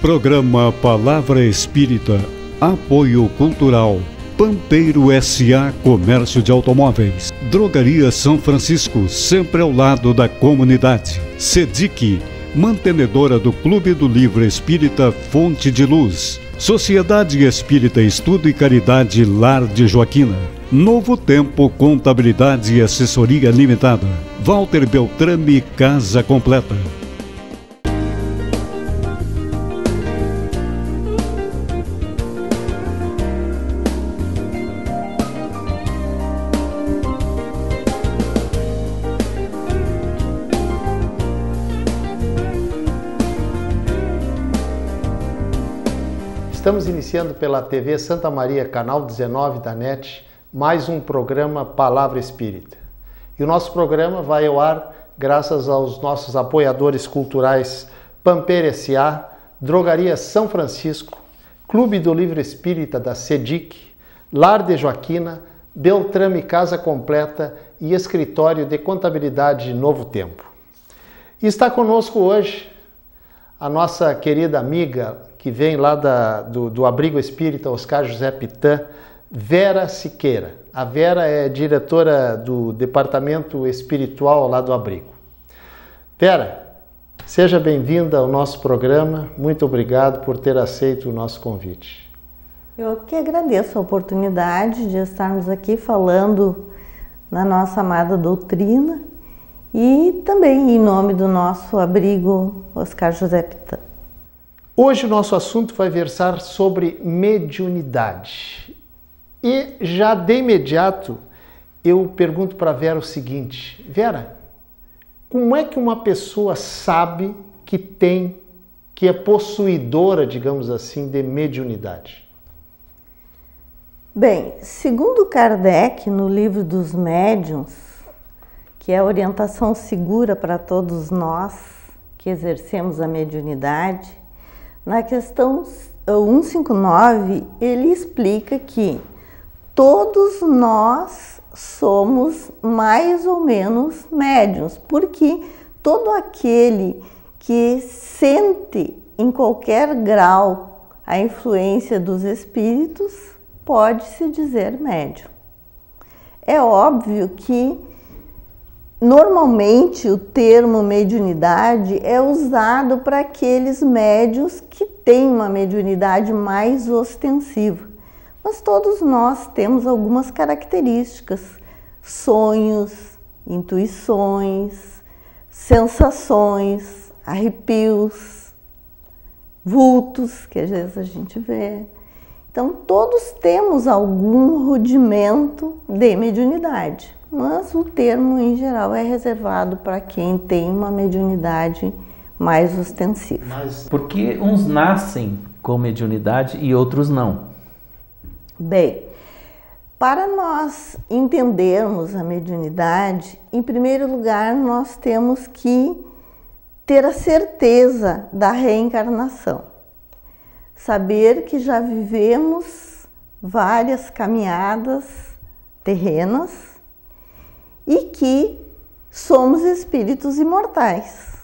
Programa Palavra Espírita. Apoio Cultural. Pampeiro S.A. Comércio de Automóveis. Drogaria São Francisco, sempre ao lado da comunidade. SEDIC, mantenedora do Clube do Livro Espírita Fonte de Luz. Sociedade Espírita Estudo e Caridade Lar de Joaquina. Novo Tempo Contabilidade e Assessoria Limitada. Walter Beltrame Casa Completa. Estamos iniciando pela TV Santa Maria, canal 19 da NET, mais um programa Palavra Espírita. E o nosso programa vai ao ar graças aos nossos apoiadores culturais Pampeiro S.A., Drogaria São Francisco, Clube do Livro Espírita da SEDIC, Lar de Joaquina, Beltrame Casa Completa e Escritório de Contabilidade Novo Tempo. E está conosco hoje a nossa querida amiga, que vem lá do Abrigo Espírita Oscar José Pitã, Vera Siqueira. A Vera é diretora do Departamento Espiritual lá do Abrigo. Vera, seja bem-vinda ao nosso programa. Muito obrigado por ter aceito o nosso convite. Eu que agradeço a oportunidade de estarmos aqui falando na nossa amada doutrina e também em nome do nosso Abrigo Oscar José Pitã. Hoje o nosso assunto vai versar sobre mediunidade. E já de imediato eu pergunto para a Vera o seguinte: Vera, como é que uma pessoa sabe que é possuidora, digamos assim, de mediunidade? Bem, segundo Kardec, no livro dos médiuns, que é a orientação segura para todos nós que exercemos a mediunidade, na questão 159, ele explica que todos nós somos mais ou menos médiuns, porque todo aquele que sente em qualquer grau a influência dos espíritos pode se dizer médium. É óbvio que normalmente o termo mediunidade é usado para aqueles médiuns que têm uma mediunidade mais ostensiva. Mas todos nós temos algumas características: sonhos, intuições, sensações, arrepios, vultos que às vezes a gente vê. Então todos temos algum rudimento de mediunidade. Mas o termo, em geral, é reservado para quem tem uma mediunidade mais ostensiva. Mas por que uns nascem com mediunidade e outros não? Bem, para nós entendermos a mediunidade, em primeiro lugar, nós temos que ter a certeza da reencarnação. Saber que já vivemos várias caminhadas terrenas e que somos espíritos imortais.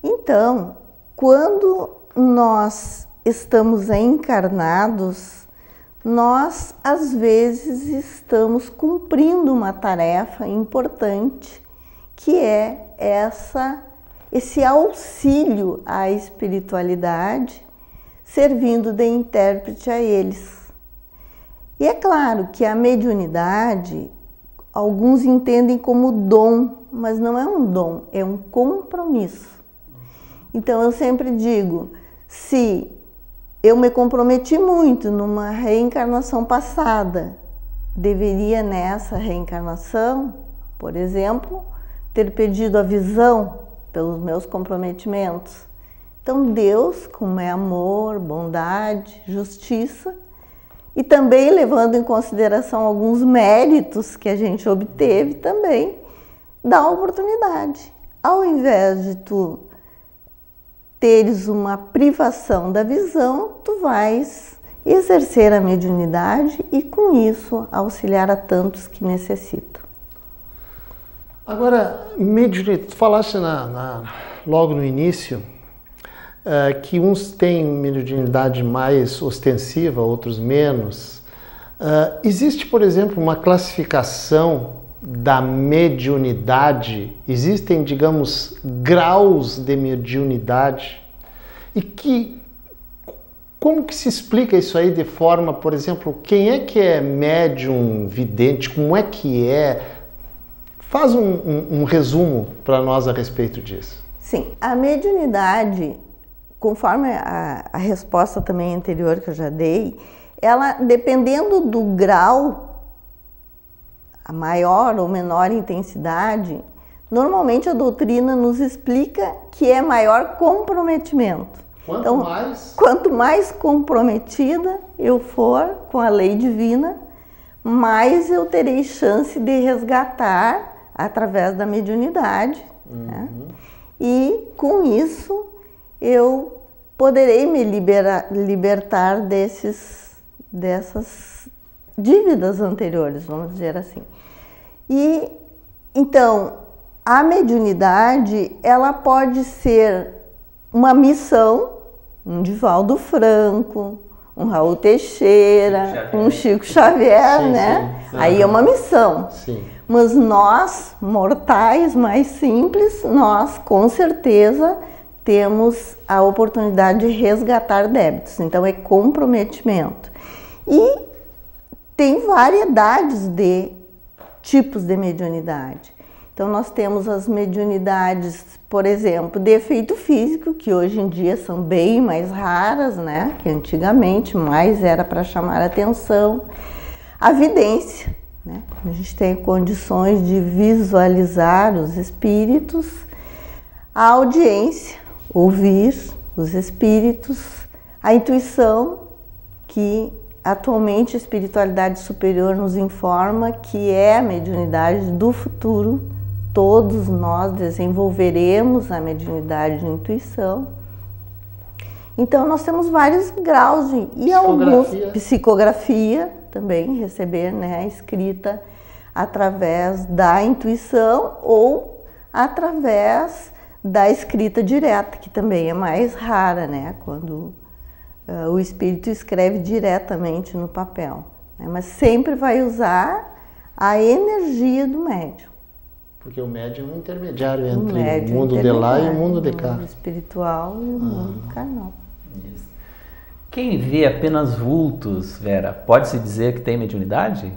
Então, quando nós estamos encarnados, nós às vezes estamos cumprindo uma tarefa importante, que é esse auxílio à espiritualidade, servindo de intérprete a eles. E é claro que a mediunidade alguns entendem como dom, mas não é um dom, é um compromisso. Então eu sempre digo, se eu me comprometi muito numa reencarnação passada, deveria nessa reencarnação, por exemplo, ter pedido a visão pelos meus comprometimentos. Então Deus, como é amor, bondade, justiça, e também levando em consideração alguns méritos que a gente obteve também, dá a oportunidade. Ao invés de tu teres uma privação da visão, tu vais exercer a mediunidade e com isso auxiliar a tantos que necessitam. Agora, mediunidade, tu falaste logo no início que uns têm mediunidade mais ostensiva, outros menos. Existe, por exemplo, uma classificação da mediunidade? Existem, digamos, graus de mediunidade? E como que se explica isso aí de forma, por exemplo, quem é que é médium vidente? Como é que é? Faz um resumo para nós a respeito disso. Sim, a mediunidade, conforme a resposta também anterior que eu já dei, ela, dependendo do grau, a maior ou menor intensidade, normalmente a doutrina nos explica que é maior comprometimento. Quanto mais comprometida eu for com a lei divina, mais eu terei chance de resgatar através da mediunidade. Né? E com isso eu poderei me libertar dessas dívidas anteriores, vamos dizer assim. E então a mediunidade, ela pode ser uma missão, um Divaldo Franco, um Raul Teixeira, um Chico Xavier, sim, né? Sim. Aí é uma missão. Sim. Mas nós, mortais mais simples, nós com certeza temos a oportunidade de resgatar débitos. Então é comprometimento. E tem variedades de tipos de mediunidade. Então nós temos as mediunidades, por exemplo, de efeito físico, que hoje em dia são bem mais raras, né? Que antigamente mais era para chamar a atenção. A vidência, né? A gente tem condições de visualizar os espíritos. A audiência, ouvir os espíritos. A intuição, que atualmente a espiritualidade superior nos informa que é a mediunidade do futuro. Todos nós desenvolveremos a mediunidade de intuição. Então nós temos vários graus e alguns psicografia também, receber, né, escrita através da intuição ou através da escrita direta, que também é mais rara, né, quando o espírito escreve diretamente no papel, né, mas sempre vai usar a energia do médium. Porque o médium é um intermediário entre o mundo de lá e o mundo de cá. O mundo espiritual e o mundo carnal. Isso. Quem vê apenas vultos, Vera, pode-se dizer que tem mediunidade?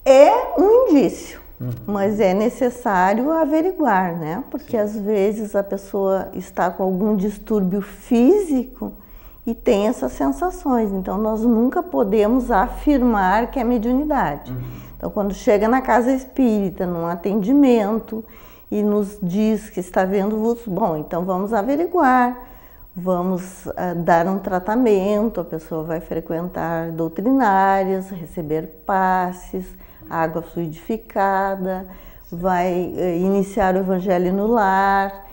É um indício, mas é necessário averiguar, né? Porque às vezes a pessoa está com algum distúrbio físico e tem essas sensações. Então nós nunca podemos afirmar que é mediunidade. Então, quando chega na casa espírita, num atendimento, e nos diz que está vendo vultos, bom, então vamos averiguar, vamos dar um tratamento, a pessoa vai frequentar doutrinárias, receber passes, água fluidificada, vai iniciar o evangelho no lar,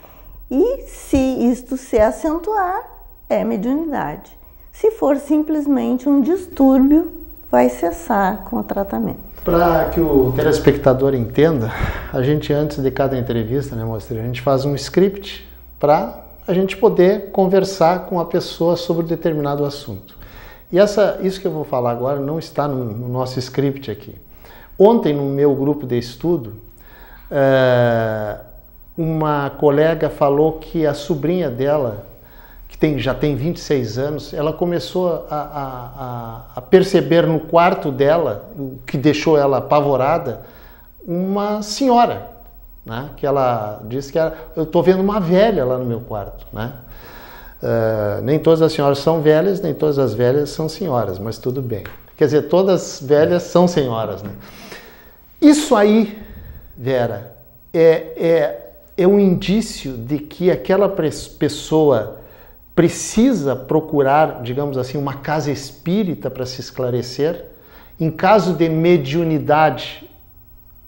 e se isto se acentuar, é mediunidade. Se for simplesmente um distúrbio, vai cessar com o tratamento. Para que o telespectador entenda, a gente antes de cada entrevista, né, Mosteiro, a gente faz um script para a gente poder conversar com a pessoa sobre um determinado assunto. E isso que eu vou falar agora não está no nosso script aqui. Ontem, no meu grupo de estudo, uma colega falou que a sobrinha dela, que já tem 26 anos, ela começou a perceber no quarto dela, o que deixou ela apavorada, uma senhora, né? Que ela disse que eu estou vendo uma velha lá no meu quarto, né? Nem todas as senhoras são velhas, nem todas as velhas são senhoras, mas tudo bem. Quer dizer, todas velhas são senhoras, né? Isso aí, Vera, é um indício de que aquela pessoa precisa procurar, digamos assim, uma casa espírita para se esclarecer. Em caso de mediunidade,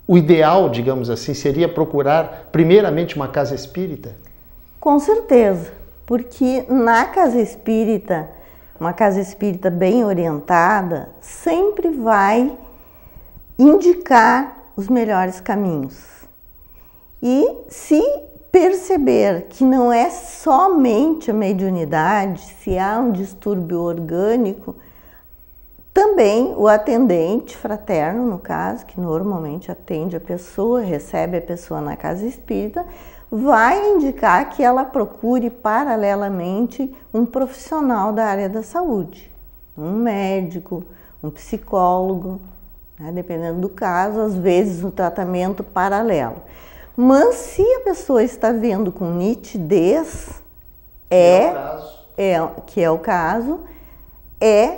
o ideal, digamos assim, seria procurar primeiramente uma casa espírita? Com certeza, porque na casa espírita, uma casa espírita bem orientada, sempre vai indicar os melhores caminhos. E se perceber que não é somente a mediunidade, se há um distúrbio orgânico, também o atendente fraterno, no caso, que normalmente atende a pessoa, recebe a pessoa na casa espírita, vai indicar que ela procure paralelamente um profissional da área da saúde, um médico, um psicólogo, né, dependendo do caso, às vezes um tratamento paralelo. Mas se a pessoa está vendo com nitidez, que é o caso, é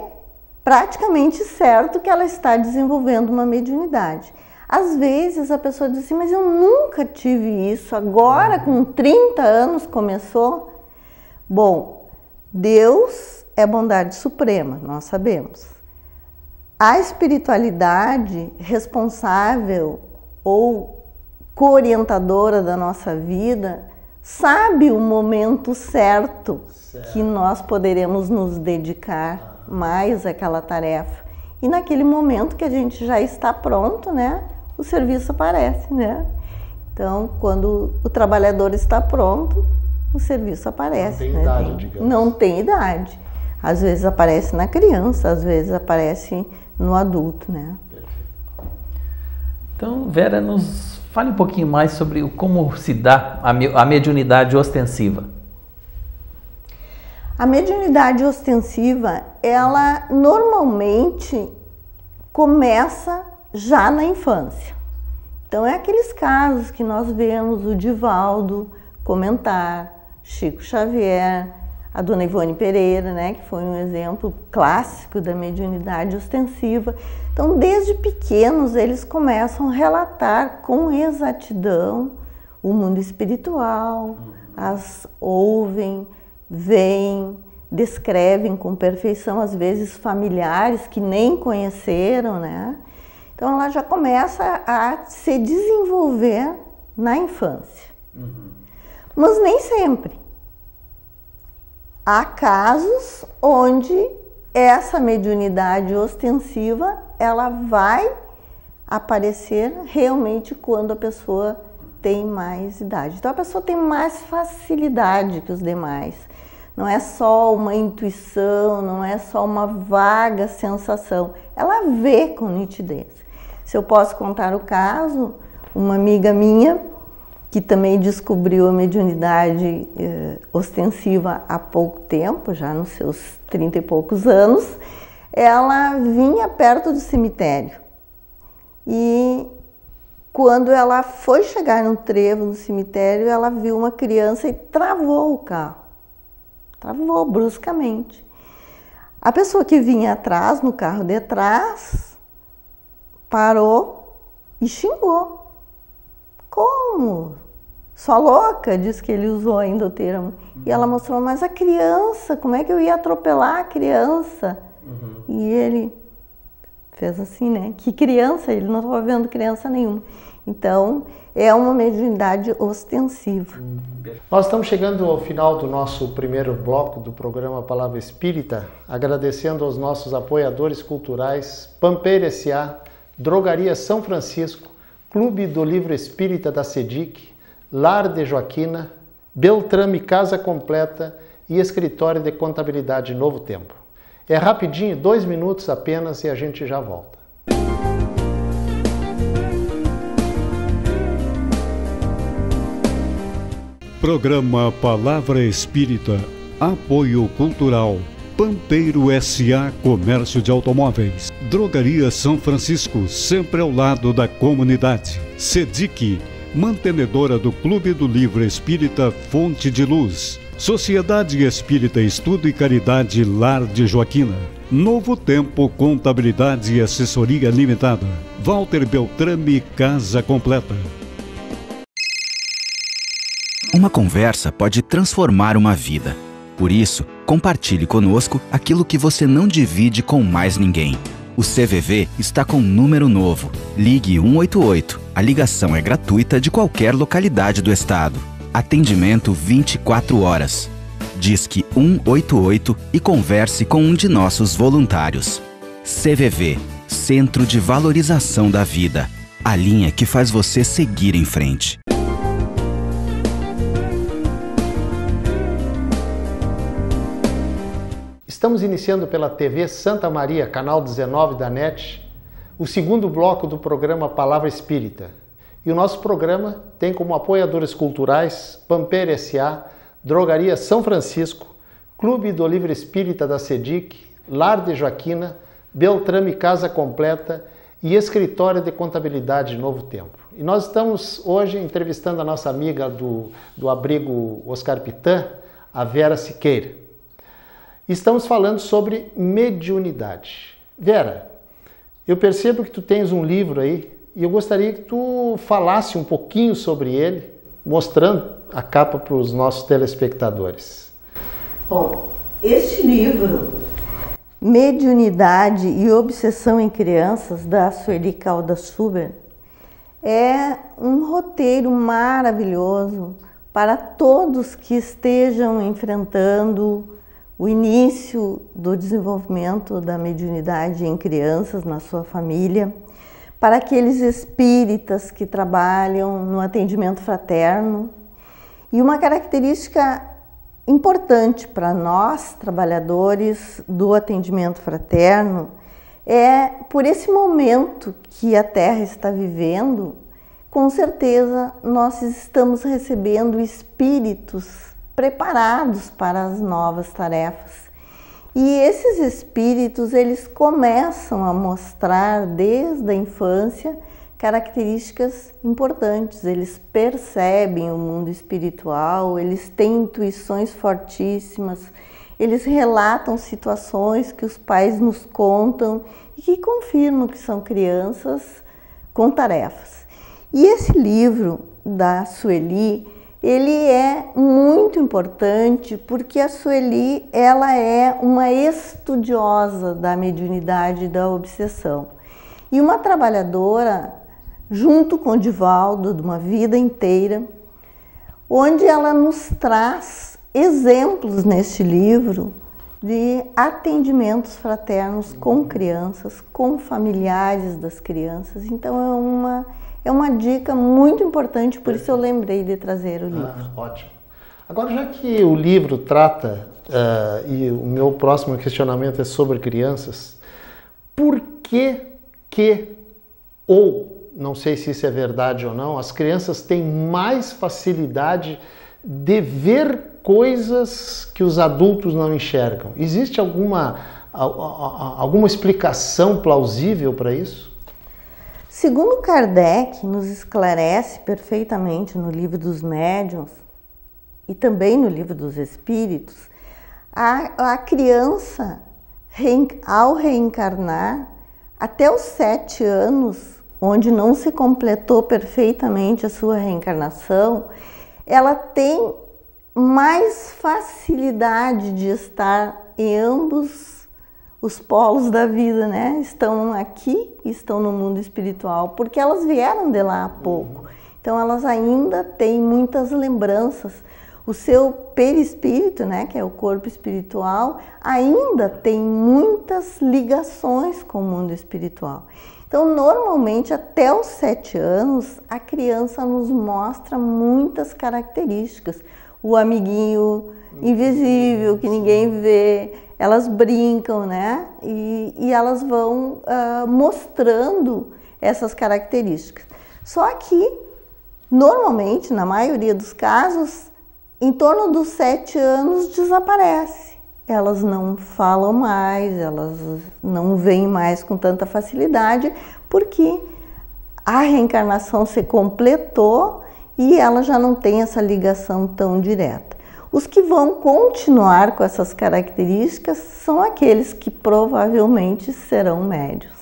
praticamente certo que ela está desenvolvendo uma mediunidade. Às vezes a pessoa diz assim, mas eu nunca tive isso, agora com 30 anos começou. Bom, Deus é bondade suprema, nós sabemos. A espiritualidade responsável ou co-orientadora da nossa vida sabe o momento certo que nós poderemos nos dedicar mais àquela tarefa. E naquele momento que a gente já está pronto, né, o serviço aparece, né? Então, quando o trabalhador está pronto, o serviço aparece. Não tem idade, digamos. Não tem idade. Às vezes aparece na criança, às vezes aparece no adulto, né? Então, Vera, nos fale um pouquinho mais sobre como se dá a mediunidade ostensiva. A mediunidade ostensiva, ela normalmente começa já na infância. Então, é aqueles casos que nós vemos o Divaldo comentar, Chico Xavier, a Dona Ivone Pereira, né, que foi um exemplo clássico da mediunidade ostensiva. Então, desde pequenos, eles começam a relatar com exatidão o mundo espiritual, as ouvem, veem, descrevem com perfeição, às vezes familiares que nem conheceram, né? Então, ela já começa a se desenvolver na infância. Mas nem sempre. Há casos onde essa mediunidade ostensiva, ela vai aparecer realmente quando a pessoa tem mais idade. Então, a pessoa tem mais facilidade que os demais. Não é só uma intuição, não é só uma vaga sensação. Ela vê com nitidez. Se eu posso contar o caso, uma amiga minha, que também descobriu a mediunidade ostensiva há pouco tempo, já nos seus 30 e poucos anos, ela vinha perto do cemitério. E quando ela foi chegar no trevo do cemitério, ela viu uma criança e travou o carro. Travou bruscamente. A pessoa que vinha atrás, no carro de trás, parou e xingou. Como? Só louca, diz que ele usou ainda o termo. E ela mostrou, mas a criança, como é que eu ia atropelar a criança? E ele fez assim, né? Que criança? Ele não estava vendo criança nenhuma. Então, é uma mediunidade ostensiva. Nós estamos chegando ao final do nosso primeiro bloco do programa Palavra Espírita, agradecendo aos nossos apoiadores culturais, Pampeiro S.A., Drogaria São Francisco, Clube do Livro Espírita da SEDIC, Lar de Joaquina, Beltrame Casa Completa e Escritório de Contabilidade Novo Tempo. É rapidinho, 2 minutos apenas e a gente já volta. Programa Palavra Espírita, Apoio Cultural, Pampeiro S.A. Comércio de Automóveis, Drogaria São Francisco, sempre ao lado da comunidade, SEDIC, mantenedora do Clube do Livro Espírita Fonte de Luz, Sociedade Espírita Estudo e Caridade Lar de Joaquina, Novo Tempo Contabilidade e Assessoria Limitada, Walter Beltrame Casa Completa. Uma conversa pode transformar uma vida. Por isso, compartilhe conosco aquilo que você não divide com mais ninguém. O CVV está com um número novo. Ligue 188. A ligação é gratuita de qualquer localidade do estado. Atendimento 24 horas. Disque 188 e converse com um de nossos voluntários. CVV, Centro de Valorização da Vida. A linha que faz você seguir em frente. Estamos iniciando pela TV Santa Maria, canal 19 da NET, o segundo bloco do programa Palavra Espírita. E o nosso programa tem como apoiadores culturais Pampeiro S.A., Drogaria São Francisco, Clube do Livro Espírita da SEDIC, Lar de Joaquina, Beltrame Casa Completa e Escritório de Contabilidade Novo Tempo. E nós estamos hoje entrevistando a nossa amiga do abrigo Oscar Pitã, a Vera Siqueira. Estamos falando sobre mediunidade. Vera, eu percebo que tu tens um livro aí e eu gostaria que tu falasse um pouquinho sobre ele, mostrando a capa para os nossos telespectadores. Bom, este livro, Mediunidade e Obsessão em Crianças, da Sueli Caldas Schubert, é um roteiro maravilhoso para todos que estejam enfrentando o início do desenvolvimento da mediunidade em crianças na sua família, para aqueles espíritas que trabalham no atendimento fraterno. E uma característica importante para nós, trabalhadores do atendimento fraterno, é por esse momento que a Terra está vivendo, com certeza nós estamos recebendo espíritos preparados para as novas tarefas. E esses espíritos, eles começam a mostrar desde a infância características importantes. Eles percebem o mundo espiritual, eles têm intuições fortíssimas, eles relatam situações que os pais nos contam e que confirmam que são crianças com tarefas. E esse livro da Sueli, ele é muito importante porque a Sueli, ela é uma estudiosa da mediunidade e da obsessão. E uma trabalhadora, junto com o Divaldo, de uma vida inteira, onde ela nos traz exemplos neste livro de atendimentos fraternos com crianças, com familiares das crianças. Então é uma dica muito importante, por isso eu lembrei de trazer o livro. Ótimo. Agora, já que o livro trata, e o meu próximo questionamento é sobre crianças, por que ou, não sei se isso é verdade ou não, as crianças têm mais facilidade de ver coisas que os adultos não enxergam? Existe alguma explicação plausível para isso? Segundo Kardec, nos esclarece perfeitamente no Livro dos Médiuns e também no Livro dos Espíritos, a criança, ao reencarnar, até os 7 anos, onde não se completou perfeitamente a sua reencarnação, ela tem mais facilidade de estar em ambos os polos da vida, né? Estão aqui e estão no mundo espiritual, porque elas vieram de lá há pouco. Então elas ainda têm muitas lembranças. O seu perispírito, né, que é o corpo espiritual, ainda tem muitas ligações com o mundo espiritual. Então, normalmente, até os 7 anos, a criança nos mostra muitas características. O amiguinho invisível, que ninguém vê, elas brincam, né? E elas vão mostrando essas características. Só que, normalmente, na maioria dos casos, em torno dos 7 anos desaparece. Elas não falam mais, elas não veem mais com tanta facilidade, porque a reencarnação se completou e ela já não tem essa ligação tão direta. Os que vão continuar com essas características são aqueles que provavelmente serão médios.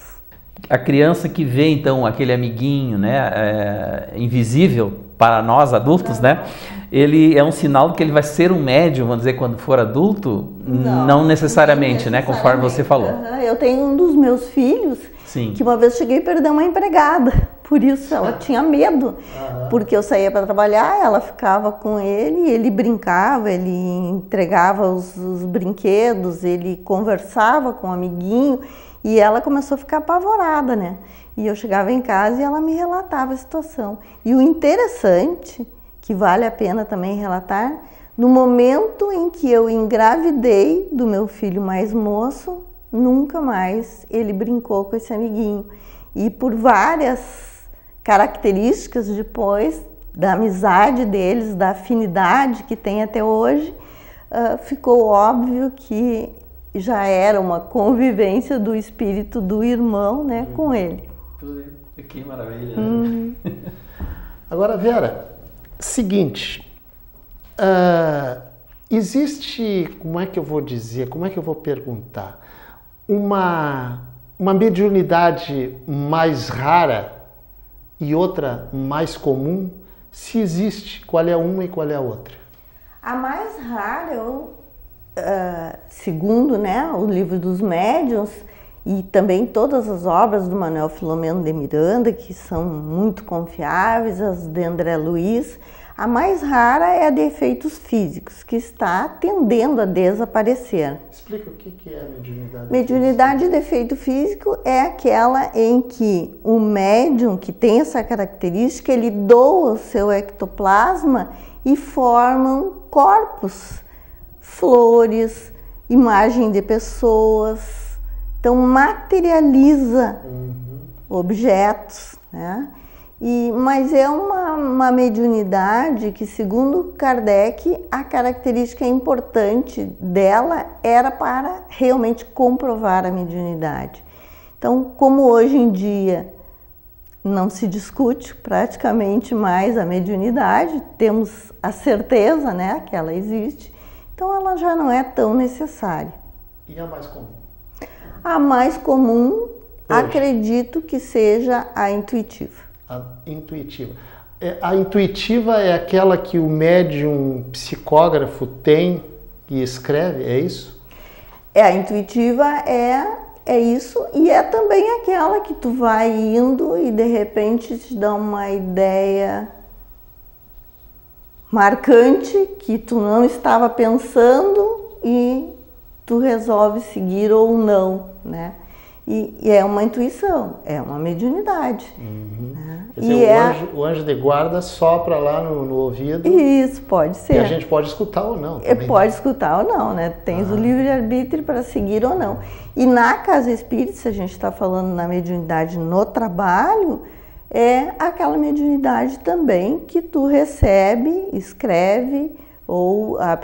A criança que vê, então, aquele amiguinho, né, invisível para nós adultos, né, ele é um sinal de que ele vai ser um médium, vamos dizer, quando for adulto? Não necessariamente, né, conforme você falou. Eu tenho um dos meus filhos, Sim. que uma vez cheguei a perder uma empregada, por isso ela tinha medo, porque eu saía para trabalhar, ela ficava com ele, ele brincava, ele entregava os brinquedos, ele conversava com o amiguinho, e ela começou a ficar apavorada, né? E eu chegava em casa e ela me relatava a situação. E o interessante, que vale a pena também relatar, No momento em que eu engravidei do meu filho mais moço, nunca mais ele brincou com esse amiguinho. E por várias características depois da amizade deles, da afinidade que tem até hoje, ficou óbvio que já era uma convivência do espírito do irmão, né, com ele. Que maravilha. Né? Agora, Vera, seguinte, existe, como é que eu vou dizer, como é que eu vou perguntar, uma mediunidade mais rara e outra mais comum? Se existe, qual é uma e qual é a outra? A mais rara, segundo, né, o livro dos médiuns e também todas as obras do Manuel Filomeno de Miranda, que são muito confiáveis, as de André Luiz, a mais rara é a de efeitos físicos, que está tendendo a desaparecer. Explica o que é a mediunidade. Mediunidade de efeito físico é aquela em que o médium que tem essa característica, ele doa o seu ectoplasma e formam corpos, flores, imagem de pessoas, então materializa objetos, né? Mas é uma mediunidade que, segundo Kardec, a característica importante dela era para realmente comprovar a mediunidade. Então, como hoje em dia não se discute praticamente mais a mediunidade, temos a certeza, né, que ela existe, então ela já não é tão necessária. E a mais comum? A mais comum, acredito que seja a intuitiva. A intuitiva. A intuitiva é aquela que o médium psicógrafo tem e escreve, é isso? A intuitiva é isso, e é também aquela que tu vai indo e de repente te dá uma ideia marcante que tu não estava pensando e tu resolve seguir ou não, né? E é uma intuição, é uma mediunidade. Né? Quer dizer, o anjo de guarda sopra lá no ouvido. Isso, pode ser. E a gente pode escutar ou não. Também. Pode escutar ou não, né? Tens o livre-arbítrio para seguir ou não. E na casa espírita, se a gente está falando na mediunidade no trabalho, é aquela mediunidade também que tu recebe, escreve, ou a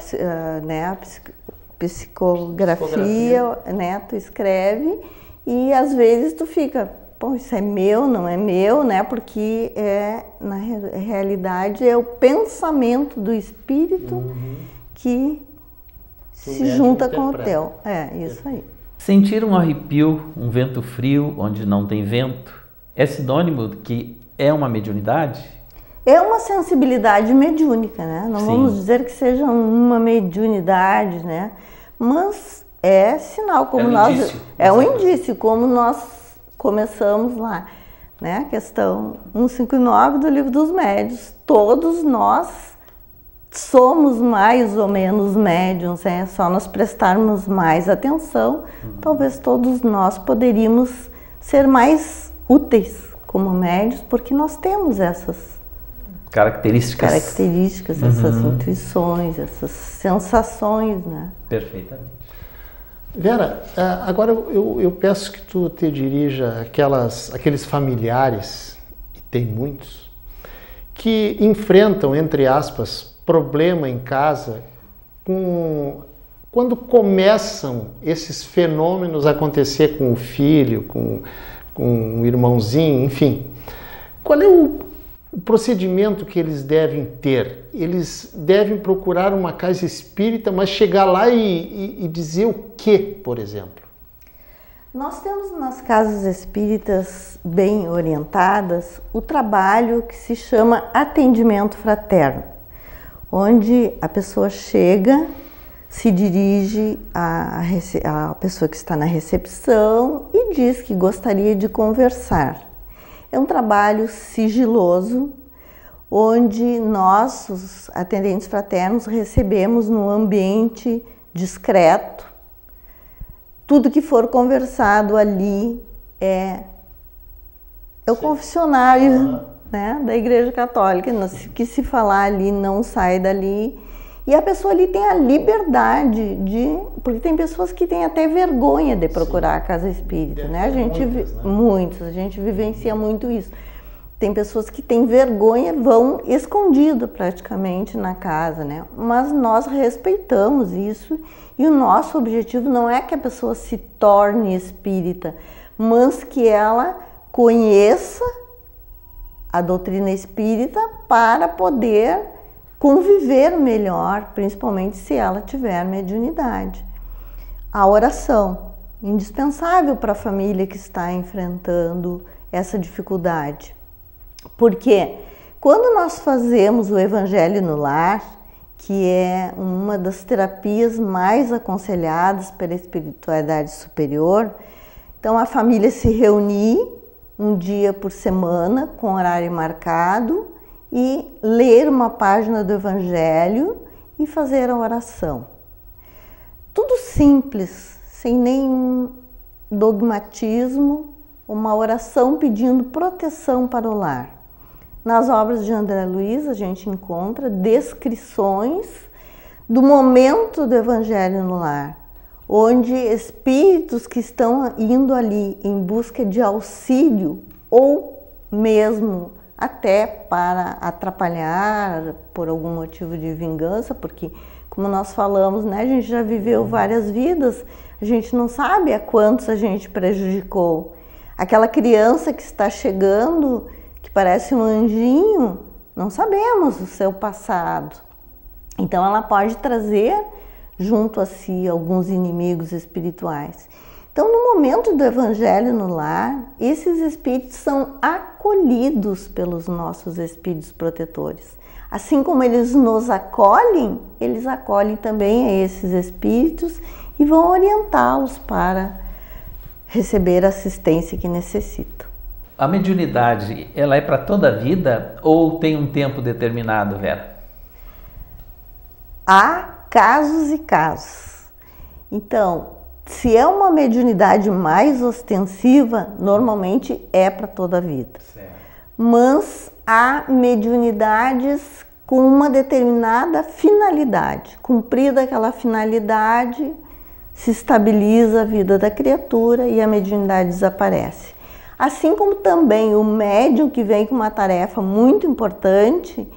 psicografia, né? Tu escreve. E às vezes tu fica, pô, isso é meu, não é meu, né? Porque na realidade é o pensamento do espírito que se junta com o teu. É, isso aí. Sentir um arrepio, um vento frio onde não tem vento, é sinônimo de que é uma mediunidade? É uma sensibilidade mediúnica, né? Não vamos dizer que seja uma mediunidade, né? Mas é sinal, como é um indício, como nós começamos lá, né? A questão 159 do Livro dos Médiuns. Todos nós somos mais ou menos médiuns, é só nós prestarmos mais atenção, talvez todos nós poderíamos ser mais úteis como médiuns, porque nós temos essas características, essas intuições, essas sensações, né? Perfeitamente. Vera, agora eu peço que tu te dirija aqueles familiares, e tem muitos, que enfrentam, entre aspas, problema em casa quando começam esses fenômenos a acontecer com o filho, com o irmãozinho, enfim. Qual é o procedimento que eles devem ter? Eles devem procurar uma casa espírita, mas chegar lá e dizer o que, por exemplo? Nós temos nas casas espíritas bem orientadas o trabalho que se chama atendimento fraterno, onde a pessoa chega, se dirige à pessoa que está na recepção e diz que gostaria de conversar. É um trabalho sigiloso, onde nós, os atendentes fraternos, recebemos num ambiente discreto. Tudo que for conversado ali é o confessionário, né, da Igreja Católica. Que se falar ali não sai dali. E a pessoa ali tem a liberdade de... Porque tem pessoas que têm até vergonha de procurar a casa espírita, né? Muitos, a gente vivencia muito isso. Tem pessoas que têm vergonha, vão escondido praticamente na casa, né? Mas nós respeitamos isso e o nosso objetivo não é que a pessoa se torne espírita, mas que ela conheça a doutrina espírita para poder conviver melhor, principalmente se ela tiver mediunidade. A oração, indispensável para a família que está enfrentando essa dificuldade. Porque quando nós fazemos o Evangelho no Lar, que é uma das terapias mais aconselhadas pela espiritualidade superior, então a família se reunir um dia por semana, com horário marcado, e ler uma página do Evangelho e fazer a oração. Tudo simples, sem nenhum dogmatismo, uma oração pedindo proteção para o lar. Nas obras de André Luiz a gente encontra descrições do momento do Evangelho no lar, onde espíritos que estão indo ali em busca de auxílio ou mesmo até para atrapalhar por algum motivo de vingança, porque como nós falamos, né, a gente já viveu várias vidas, a gente não sabe a quantos a gente prejudicou. Aquela criança que está chegando, que parece um anjinho, não sabemos o seu passado. Então ela pode trazer junto a si alguns inimigos espirituais. Então, no momento do Evangelho no Lar, esses espíritos são acolhidos pelos nossos espíritos protetores. Assim como eles nos acolhem, eles acolhem também a esses espíritos e vão orientá-los para receber a assistência que necessitam. A mediunidade, ela é para toda a vida ou tem um tempo determinado, Vera? Há casos e casos. Então, se é uma mediunidade mais ostensiva, normalmente é para toda a vida. Certo. Mas há mediunidades com uma determinada finalidade. Cumprida aquela finalidade, se estabiliza a vida da criatura e a mediunidade desaparece. Assim como também o médium que vem com uma tarefa muito importante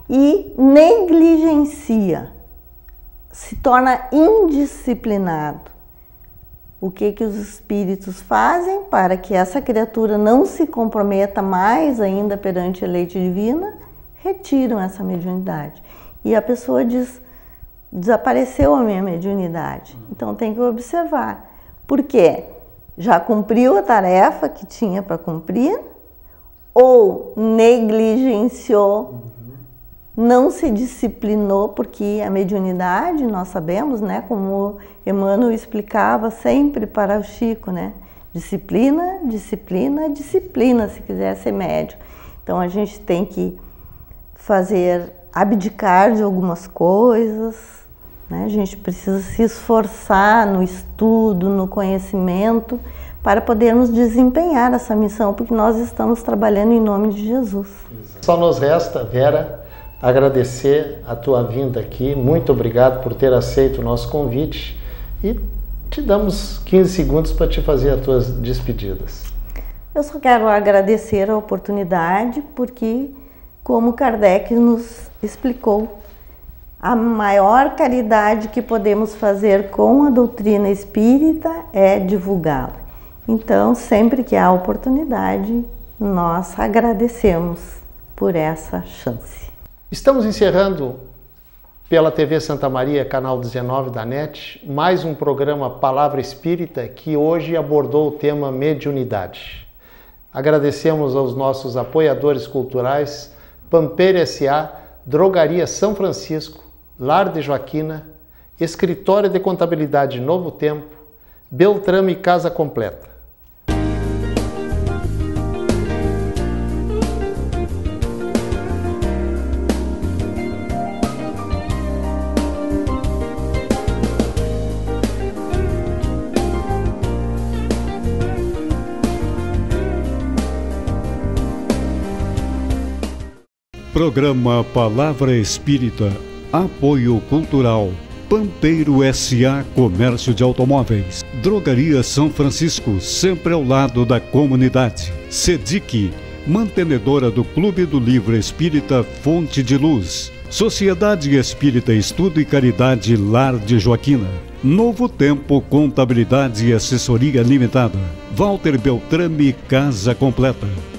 e negligencia, se torna indisciplinado. O que os espíritos fazem para que essa criatura não se comprometa mais ainda perante a leite divina? Retiram essa mediunidade. E a pessoa diz, desapareceu a minha mediunidade. Então tem que observar. Por quê? Já cumpriu a tarefa que tinha para cumprir? Ou negligenciou? Não se disciplinou, porque a mediunidade, nós sabemos, né, como Emmanuel explicava sempre para o Chico, né, disciplina, disciplina, disciplina, se quiser ser médium. Então a gente tem que abdicar de algumas coisas, né, a gente precisa se esforçar no estudo, no conhecimento, para podermos desempenhar essa missão, porque nós estamos trabalhando em nome de Jesus. Só nos resta, Vera, agradecer a tua vinda aqui. Muito obrigado por ter aceito o nosso convite e te damos 15 segundos para te fazer as tuas despedidas. Eu só quero agradecer a oportunidade, porque, como Kardec nos explicou, a maior caridade que podemos fazer com a doutrina espírita é divulgá-la. Então, sempre que há oportunidade, nós agradecemos por essa chance. Estamos encerrando pela TV Santa Maria, canal 19 da NET, mais um programa Palavra Espírita, que hoje abordou o tema mediunidade. Agradecemos aos nossos apoiadores culturais, Pampeiro S.A., Drogaria São Francisco, Lar de Joaquina, Escritório de Contabilidade Novo Tempo, Beltrame Casa Completa. Programa Palavra Espírita, Apoio Cultural Pampeiro S.A. Comércio de Automóveis. Drogaria São Francisco, sempre ao lado da comunidade. SEDIC, mantenedora do Clube do Livro Espírita Fonte de Luz. Sociedade Espírita Estudo e Caridade Lar de Joaquina. Novo Tempo Contabilidade e Assessoria Limitada. Walter Beltrame Casa Completa.